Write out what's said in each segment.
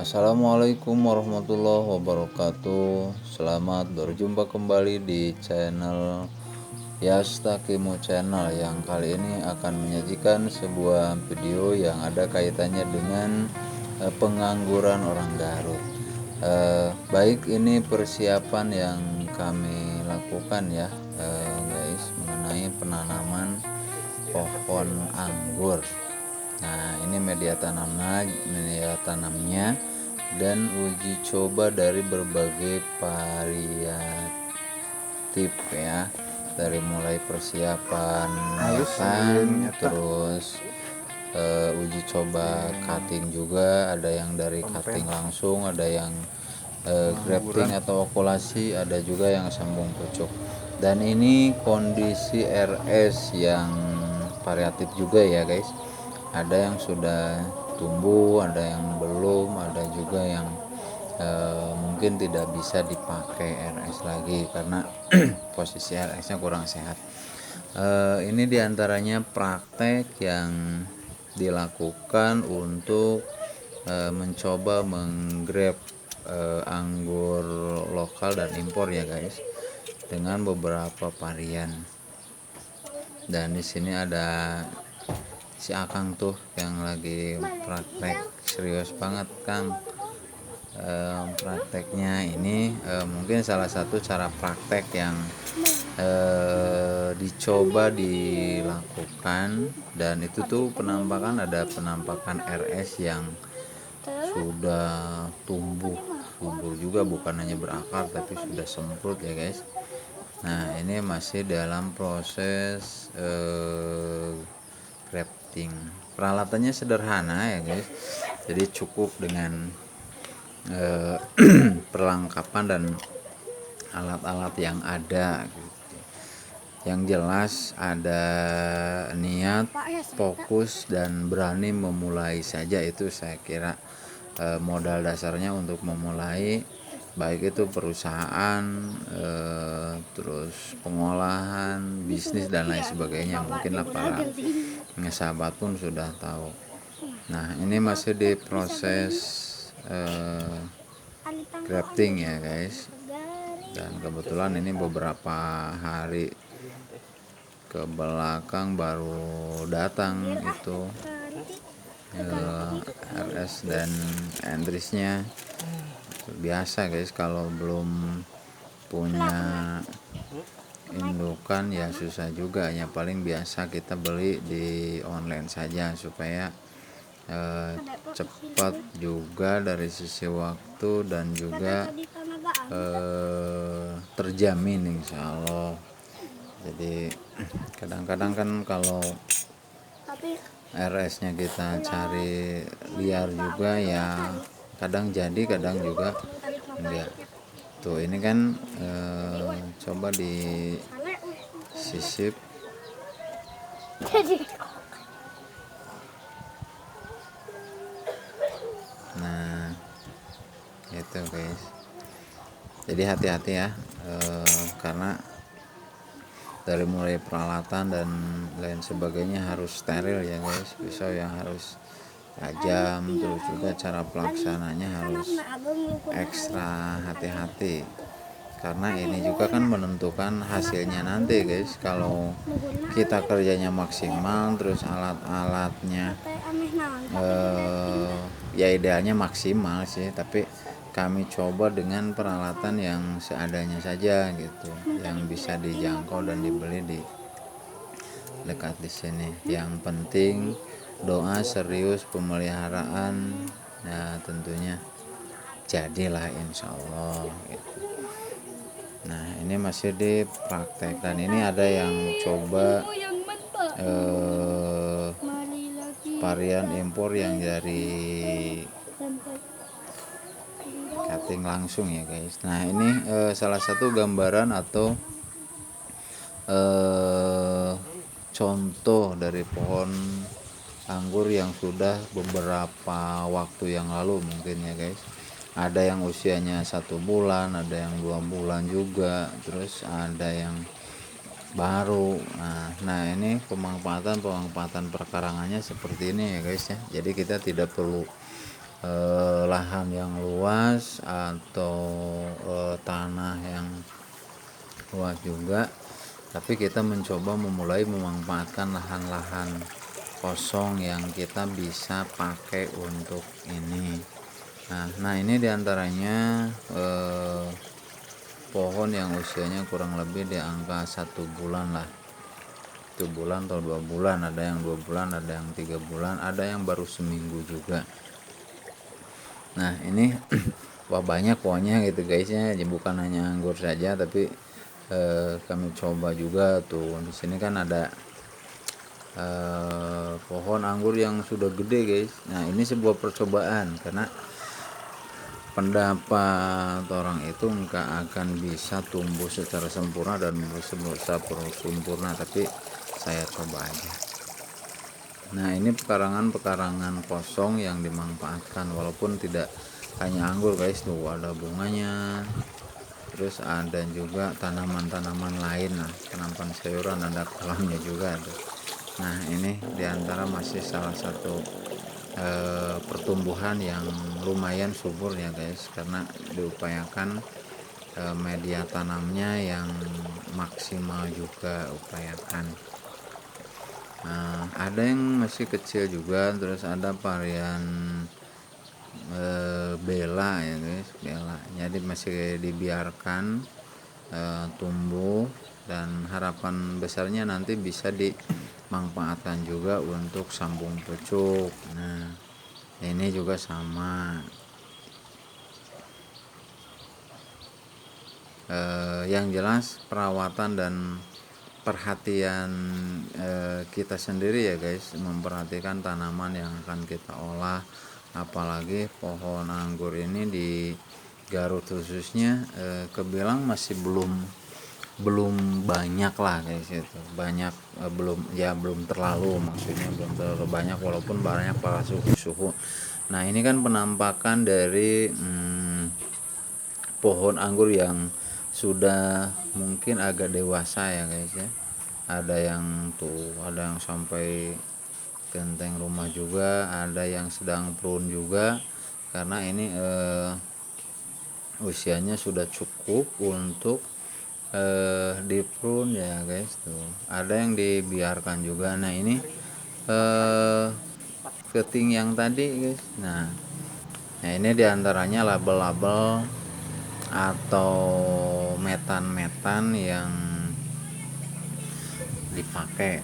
Assalamualaikum warahmatullahi wabarakatuh. Selamat berjumpa kembali di channel Yastakimu Channel, yang kali ini akan menyajikan sebuah video yang ada kaitannya dengan pengangguran orang Garut. Baik, ini persiapan yang kami lakukan ya guys, mengenai penanaman pohon anggur. Nah, ini media tanamnya dan uji coba dari berbagai variatif ya, dari mulai persiapan lahan, terus uji coba cutting juga, ada yang dari cutting langsung, ada yang grafting atau okulasi, ada juga yang sambung pucuk. Dan ini kondisi RS yang variatif juga ya guys, ada yang sudah tumbuh, ada yang belum, ada juga yang mungkin tidak bisa dipakai RS lagi karena posisi RS nya kurang sehat. Ini diantaranya praktek yang dilakukan untuk mencoba menggrab anggur lokal dan impor ya guys, dengan beberapa varian. Dan di sini ada si Akang tuh yang lagi praktek serius banget Kang. Prakteknya ini mungkin salah satu cara praktek yang dicoba dilakukan, dan itu tuh penampakan, ada penampakan RS yang sudah tumbuh subur juga, bukan hanya berakar tapi sudah semprot ya guys. Nah, ini masih dalam proses grafting. Peralatannya sederhana ya guys, jadi cukup dengan perlengkapan dan alat-alat yang ada gitu. Yang jelas ada niat, fokus, dan berani memulai saja, itu saya kira modal dasarnya untuk memulai, baik itu perusahaan, terus pengolahan, bisnis dan lain sebagainya. Mungkinlah para sahabat pun sudah tahu. Nah, ini masih di proses grafting ya guys, dan kebetulan ini beberapa hari ke belakang baru datang itu RS dan Andrisnya. Biasa guys, kalau belum punya indukan ya susah juga ya, paling biasa kita beli di online saja supaya cepat juga dari sisi waktu dan juga terjamin insya Allah. Jadi kadang-kadang kan kalau RS-nya kita cari liar juga ya, kadang jadi kadang juga enggak. Tuh ini kan coba disisip. Nah, itu guys. Jadi hati-hati ya, karena dari mulai peralatan dan lain sebagainya harus steril ya guys, pisau yang harus tajam, terus juga cara pelaksananya harus ekstra hati-hati, karena ini juga kan menentukan hasilnya nanti guys. Kalau kita kerjanya maksimal, terus alat-alatnya ya idealnya maksimal sih, tapi kami coba dengan peralatan yang seadanya saja gitu, yang bisa dijangkau dan dibeli di dekat di sini. Yang penting doa serius, pemeliharaan ya tentunya jadilah insya Allah gitu. Nah, ini masih di praktek, dan ini ada yang coba varian impor yang dari cutting langsung ya guys. Nah, ini salah satu gambaran atau contoh dari pohon anggur yang sudah beberapa waktu yang lalu mungkin ya guys. Ada yang usianya 1 bulan, ada yang 2 bulan juga, terus ada yang baru. Nah ini pemanfaatan perkarangannya seperti ini ya guys ya. Jadi kita tidak perlu lahan yang luas atau tanah yang luas juga, tapi kita mencoba memulai memanfaatkan lahan-lahan kosong yang kita bisa pakai untuk ini. Nah ini diantaranya pohon yang usianya kurang lebih di angka 1 bulan lah, 1 bulan atau 2 bulan, ada yang 2 bulan, ada yang 3 bulan, ada yang baru seminggu juga. Nah ini wah banyak pokoknya gitu guysnya, bukan hanya anggur saja, tapi kami coba juga tuh. Di sini kan ada pohon anggur yang sudah gede guys. Nah ini sebuah percobaan, karena pendapat orang itu nggak akan bisa tumbuh secara sempurna dan sempurna, tapi saya coba aja. Nah ini pekarangan kosong yang dimanfaatkan, walaupun tidak hanya anggur guys, tuh ada bunganya, terus ada juga tanaman-tanaman lain, tanaman sayuran, ada kolamnya juga tuh. Nah ini diantara masih salah satu pertumbuhan yang lumayan subur ya guys, karena diupayakan media tanamnya yang maksimal juga upayakan. Ada yang masih kecil juga, terus ada varian bela ya guys, bela, jadi masih dibiarkan tumbuh, dan harapan besarnya nanti bisa dimanfaatkan juga untuk sambung pucuk. Nah ini juga sama, yang jelas perawatan dan perhatian kita sendiri ya guys, memperhatikan tanaman yang akan kita olah, apalagi pohon anggur ini di Garut khususnya, kebilang masih belum banyak lah guys, itu banyak belum terlalu, maksudnya belum terlalu banyak, walaupun banyak para suhu. Nah ini kan penampakan dari pohon anggur yang sudah mungkin agak dewasa ya guys ya. Ada yang sampai genteng rumah juga, ada yang sedang prune juga, karena ini usianya sudah cukup untuk di prune ya guys tuh. Ada yang dibiarkan juga. Nah ini keting yang tadi guys. Nah ini diantaranya label-label atau metan-metan yang dipakai,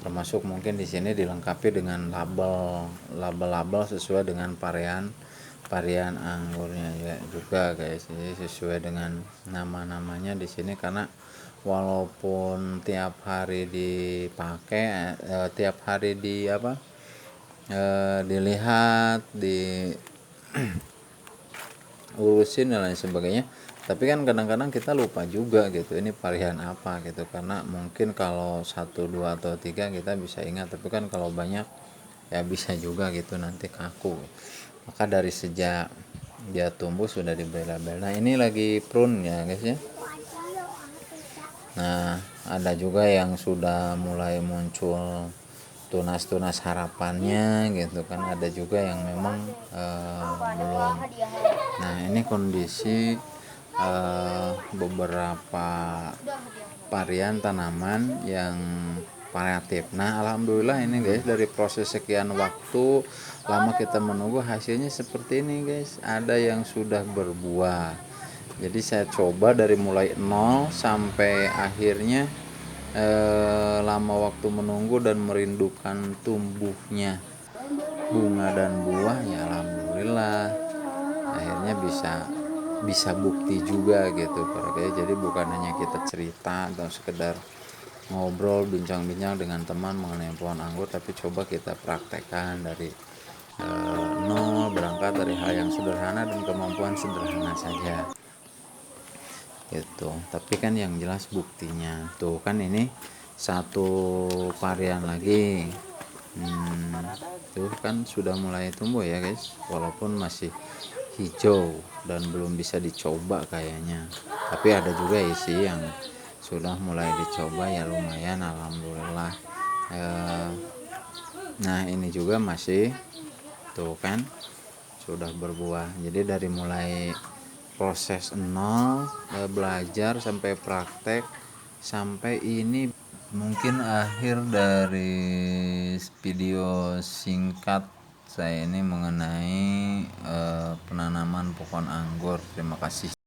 termasuk mungkin di sini dilengkapi dengan label sesuai dengan varian anggurnya juga guys. Jadi sesuai dengan nama-namanya di sini, karena walaupun tiap hari dipakai, tiap hari dilihat, urusin dan lain sebagainya, tapi kan kadang-kadang kita lupa juga gitu ini varian apa gitu, karena mungkin kalau 1, 2 atau 3 kita bisa ingat, tapi kan kalau banyak ya bisa juga gitu nanti kaku. Maka dari sejak dia tumbuh sudah diberi label. Nah ini lagi prune ya guys ya. Nah ada juga yang sudah mulai muncul tunas-tunas harapannya gitu kan, ada juga yang memang belum. Nah ini kondisi beberapa varian tanaman yang variatif. Nah alhamdulillah ini guys, dari proses sekian waktu lama kita menunggu, hasilnya seperti ini guys. Ada yang sudah berbuah, jadi saya coba dari mulai 0 sampai akhirnya lama waktu menunggu dan merindukan tumbuhnya bunga dan buah, ya alhamdulillah akhirnya bisa bukti juga gitu para guys. Jadi bukan hanya kita cerita atau sekedar ngobrol bincang-bincang dengan teman mengenai pohon anggur, tapi coba kita praktekkan dari nol, berangkat dari hal yang sederhana dan kemampuan sederhana saja gitu. Tapi kan yang jelas buktinya tuh kan, ini satu varian lagi tuh kan sudah mulai tumbuh ya guys, walaupun masih hijau dan belum bisa dicoba kayaknya, tapi ada juga sih yang sudah mulai dicoba, ya lumayan alhamdulillah. Nah ini juga masih tuh kan sudah berbuah. Jadi dari mulai proses nol, belajar sampai praktek, sampai ini mungkin akhir dari video singkat saya ini mengenai penanaman pohon anggur. Terima kasih.